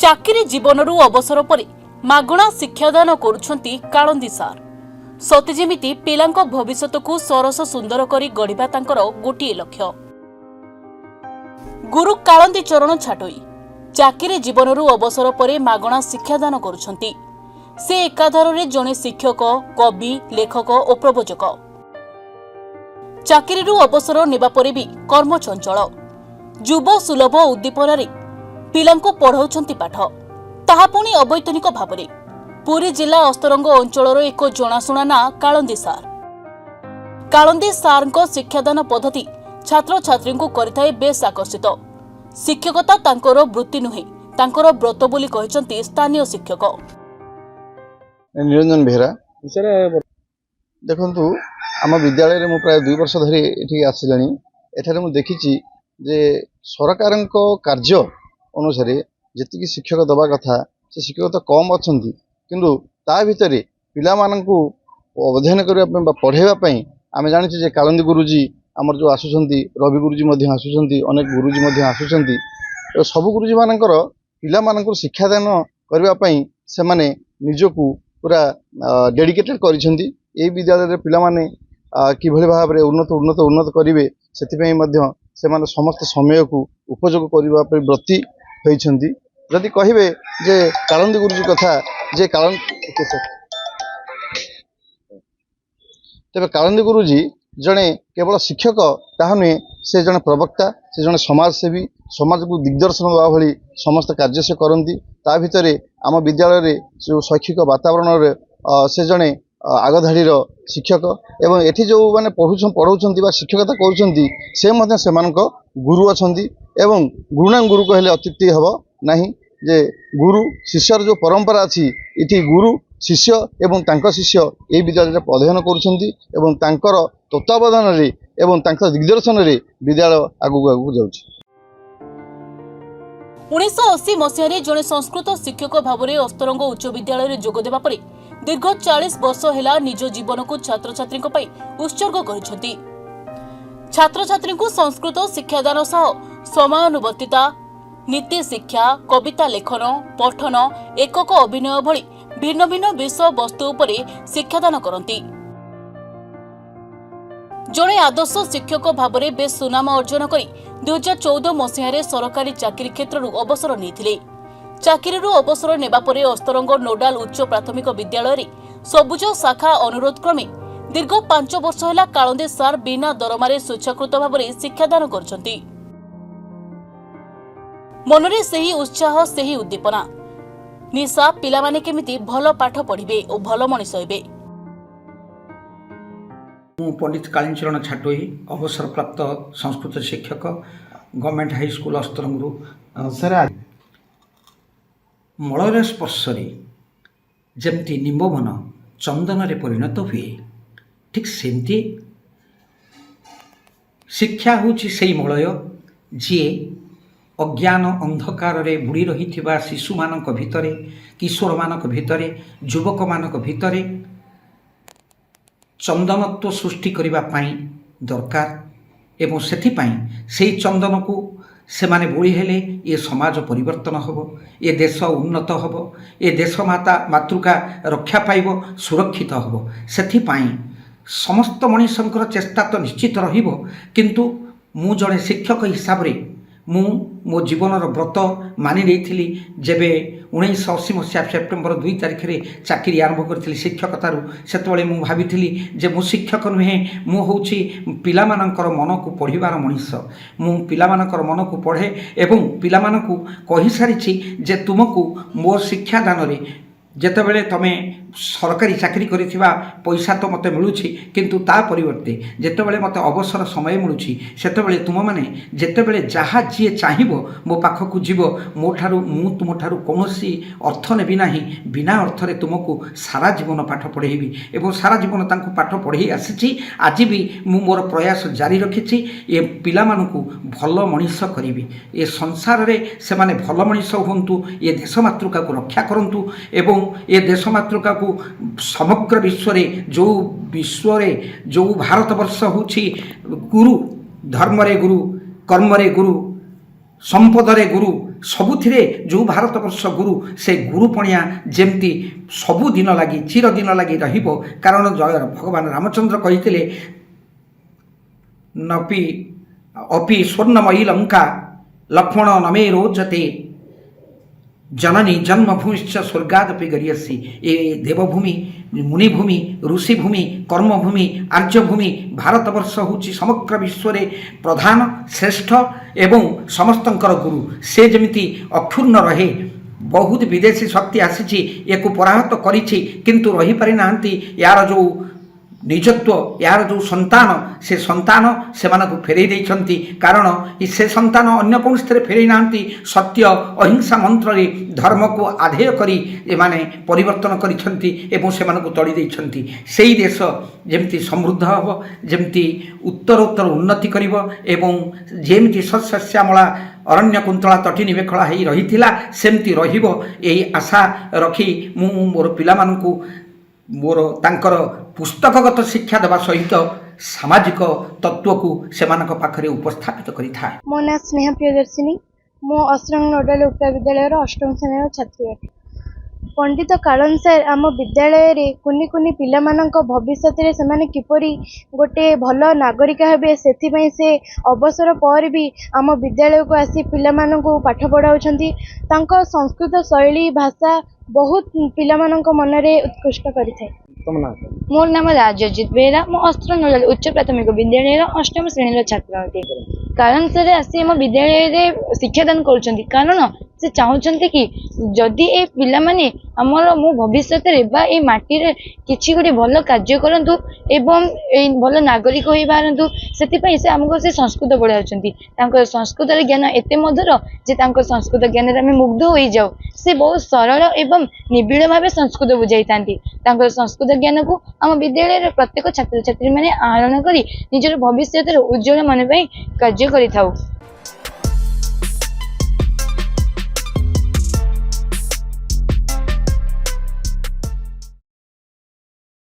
ଚାକିରି ଜୀବନରୁ ଅବସର ପରେ ମାଗଣା ଶିକ୍ଷାଦାନ କରୁଛନ୍ତି କାଳନ୍ଦୀ ସାର୍। ସତେ ଯେମିତି ପିଲାଙ୍କ ଭବିଷ୍ୟତକୁ ସରସ ସୁନ୍ଦର କରି ଗଢ଼ିବା ତାଙ୍କର ଗୋଟିଏ ଲକ୍ଷ୍ୟ। ଗୁରୁ କାଳନ୍ଦୀ ଚରଣ ଛାଟୋଇ ଚାକିରି ଜୀବନରୁ ଅବସର ପରେ ମାଗଣା ଶିକ୍ଷାଦାନ କରୁଛନ୍ତି। ସେ ଏକାଧାରରେ ଜଣେ ଶିକ୍ଷକ, କବି, ଲେଖକ ଓ ପ୍ରବଚକ। ଚାକିରିରୁ ଅବସର ନେବା ପରେ ବି କର୍ମଚଞ୍ଚଳ ଯୁବ ସୁଲଭ ଉଦ୍ଦୀପନାରେ ପିଲାଙ୍କୁ ପଢ଼ାଉଛନ୍ତି ପାଠ, ତାହା ପୁଣି ଅବୈତନିକ ଭାବରେ। ପୁରୀ ଜିଲ୍ଲା ଅସ୍ତରଙ୍ଗ ଅଞ୍ଚଳର ଏକ ଜଣାଶୁଣା ନାଁ କାଳନ୍ଦୀ ସାର୍। କାଳନ୍ଦୀ ସାର୍ଙ୍କ ଶିକ୍ଷାଦାନ ପଦ୍ଧତି ଛାତ୍ରଛାତ୍ରୀଙ୍କୁ କରିଥାଏ ବେଶ୍ ଆକର୍ଷିତ। ଶିକ୍ଷକତା ତାଙ୍କର ବୃତ୍ତି ନୁହେଁ, ତାଙ୍କର ବ୍ରତ ବୋଲି କହିଛନ୍ତି ସ୍ଥାନୀୟ ଶିକ୍ଷକ निरंजन बेहरा। देखु आम विद्यालय में प्राय 2 वर्ष धरी ये आसला एठारे मु देखी जे सरकार कार्य अनुसार जी शिक्षक दवा कथा से शिक्षक तो कम अच्छा किंतु ता भितर पिला अध्ययन करने पढ़ाई आम जानी कालंदी गुरुजी आमर जो आसुंच रवि गुरुजी आसुंच अनेक गुरुजी आसुंच सब गुरुजी मानकर पिला शिक्षादान करने से माने निजकू पूरा डेडिकेटेड करिसेंती। ए विद्यालय पिला माने किभली भाव में उन्नत करेंगे से समस्त समय को उपयोग करने व्रती होइछंती। जदि कहिबे जे कालंदी गुरुजी कथा जे तेबे कालंदी गुरुजी जड़े केवल शिक्षक ताहा नुहे, से जड़े प्रवक्ता, से जड़े समाजसेवी, समाज को दिग्दर्शन देवा भली समस्त कार्य से करती। ता भितरे आम विद्यालय जो शैक्षिक वातावरण से जड़े आगधाड़ीर शिक्षक एवं एठी जो माने पढ़ाउछंती शिक्षकता करुछंती से गुरु अछंती एवं गुरुनाम गुरु कहले अत्युक्ति हब नहीं। जे गुरु शिष्यर जो परंपरा अछि इति गुरु शिष्य एवं तांका शिष्य ए विद्यालय अध्ययन करुछंती एवं तांकर तत्वावधान रे एवं तांकर दिग्दर्शन रे विद्यालय आगु जाउछि। 1980 मसीह जड़े संस्कृत शिक्षक भाव में अस्तरंग उच्च विद्यालय जोग देवा परे दीर्घ 40 वर्ष है निज जीवन को छात्र छात्री उत्सर्ग कर छात्र छात्री संस्कृत शिक्षादान सह समयानुवर्तिता, नीति शिक्षा, कविता लेखन, पठन, एकक अभिनय भली भिन्न भिन्न विषय वस्तु उपरे शिक्षादान करती। जड़े आदर्श शिक्षक भाव में बेस सुनाम अर्जन कर 2014 मसीह सरकारी चाकरी क्षेत्र अवसर नहीं। चाकरी अवसर नेबा परे अस्तरंग नोडाल उच्च प्राथमिक विद्यालय सबुज शाखा अनुरोध क्रमे दीर्घ 5 वर्ष है कालंदी सार बिना दरमारे स्वेच्छाकृत भाव में शिक्षादान करछंती। मनरे सही उत्साह सही उद्दीपना निशा पिला माने केमिति भल पाठ पढ़िबे और भल मनीष हेबे। पंडित कालींदी चरण छाटोई अवसर प्राप्त संस्कृत शिक्षक गवर्नमेंट हाई स्कूल अस्तरंगरू। सर मलर स्पर्शरे जमती निम्बवन चंदन रे परिणत हुए ठीक सेमती शिक्षा होची सेई मलय जी अज्ञान अंधकार रे बुड़ी रही शिशु मानक भितरे, किशोर मानक भितरे, युवक मानक भितरे चंदनत्व सृष्टि करिबा पाई दरकार एवं सेथिपाई सेई चंदन को से माने बोली हेले ये समाज परिवर्तन हब, ये देश उन्नत हब, ये देश माता मातृका रक्षा पाइब, सुरक्षित हब। सेथिपाई समस्त मनीषंकर चेष्टा तो निश्चित रहिबो, किंतु मु जड़े शिक्षक हिसाब रे मो जीवनर व्रत मानि नेइथिली जेबे 1980 मसीहा सेप्टेम्बर 2 तारिख रे चाकरी आरंभ करथिली शिक्षकतारू। सेतबेले मु भाबिथिली जे मु शिक्षक नुहे, मु होउची पिलामानकर मन को पढ़िबार मनीष। मु पिलामानकर मन को पढ़े एवं पिलामानकू कहि सारिछि जे तुमको मो शिक्षा दान रे जेतेबेले तमे सरकारी चाकरी करिथिबा पैसा तो मते मिलुछि, किंतु ता परिवर्ते जेतेबेले मते अवसर समय मिलुछि सेतेबेले तुम माने जेतेबेले जहा जी चाहिबो मो पाखकू जीव मो ठारू मु तुम ठारू कोनोसी अर्थ नेबी नाही, बिना अर्थ रे तुमको सारा जीवन पाठ पढ़ेबी एवं सारा जीवन तांको पाठ पढ़े आसीछि। आज भी मु मोर प्रयास जारी रखिछि ए पिला मानकू भल मनीष करिबी, ए संसार रे से माने भल मनीष होंतु, ए देश मातृका को रक्षा करंतु एवं ए देश मातृका को समग्र विश्व रे जो भारत वर्ष होछि गुरु, धर्म रे गुरु, कर्म रे गुरु, संपद रे गुरु, ସବୁଥିରେ ଯେଉଁ ଭାରତବର୍ଷ ଗୁରୁ ସେ ଗୁରୁପଣିଆ ଯେମିତି ସବୁଦିନ ଲାଗି ଚିରଦିନ ଲାଗି ରହିବ। କାରଣ ଭଗବାନ ରାମଚନ୍ଦ୍ର କହିଥିଲେ ନପି ଅପି ସ୍ୱର୍ଣ୍ଣମୟୀ ଲଙ୍କା ଲକ୍ଷ୍ମଣ ନମେ ରୋଚତେ जननी जन्मभूमिश्च स्वर्गादपि गरीयसी। ये देवभूमि मुनिभूमि ऋषिभूमि कर्मभूमि आर्यभूमि भारतवर्ष होची समग्र विश्व प्रधान श्रेष्ठ एवं समस्तंकर गुरु। से जमिति अक्षुण्ण रहे। बहुत विदेशी शक्ति आसी या पराहत करिछि किंतु रही पारि नांती। यार जो निजत्व यार जो संतान से संतान से फेरई देइछंती। कारण से संतान अन्य कौन फेरई नांती। सत्य अहिंसा मंत्र रे धर्म को आधेय करी एमाने परिवर्तन करिछंती एवं से तड़ी देइछंती। सेही देश जेमती समृद्ध हब जेमती उत्तरोत्तर उन्नति करिव एवं जेमती सस्यश्यामला अरण्य कुंतला तटी निवेखला हेई रहिथिला सेमती रहिबो एही आशा रखी मु मोर पिलामानकु मोर तांकर पुस्तकगत शिक्षा देवा सहित सामाजिक तत्व को सेमानक पाखरे उपस्थापित करिथा। मो ना स्नेहा प्रियदर्शिनी मो असरंग नोडाल उच्च विद्यालय अष्टम श्रेणी छात्री अटे। पंडित कालन सार आम विद्यालय रे कुनी कुनी पिला मानक भविष्य रे सेमाने किपरि गोटे भल नागरिक हेबे सेथिपई से अवसर पर भी आम विद्यालय को आसी पिला मानक पाठ पढ़ाउछंती। तांको संस्कृत शैली भाषा बहुत पिला मानक मन रे उत्कृष्ट करिथाय। मोर नाम राजजित बेरा मो अस्त्र नोडाल उच्च प्राथमिक विद्यालय अष्टम श्रेणी छात्र अटे। कारण सर आसी आम विद्यालय रे शिक्षादान करुछंती। कारण से चाहूँगी कि जदि ए पिला माने आमर मो भविष्य रे बा ए माटी रे किछि गोटे भल कार्य करंतु एवं ए भल नागरिक होई पारंतु सेतिपई से हमको से संस्कृत पढ़ाउछंती। तांको संस्कृत रे ज्ञान एते मधुर जे तांको संस्कृत ज्ञान रे हम मुग्ध होई जाऊ। से बहुत सरल एवं निबिड़ भावे संस्कृत बुझाई थांती। तांको संस्कृत ज्ञान को आम विद्यालय रे प्रत्येक छात्र छात्री माने आहरण करी निजर भविष्य रे उज्जवल मन पई कार्य करिथाउ।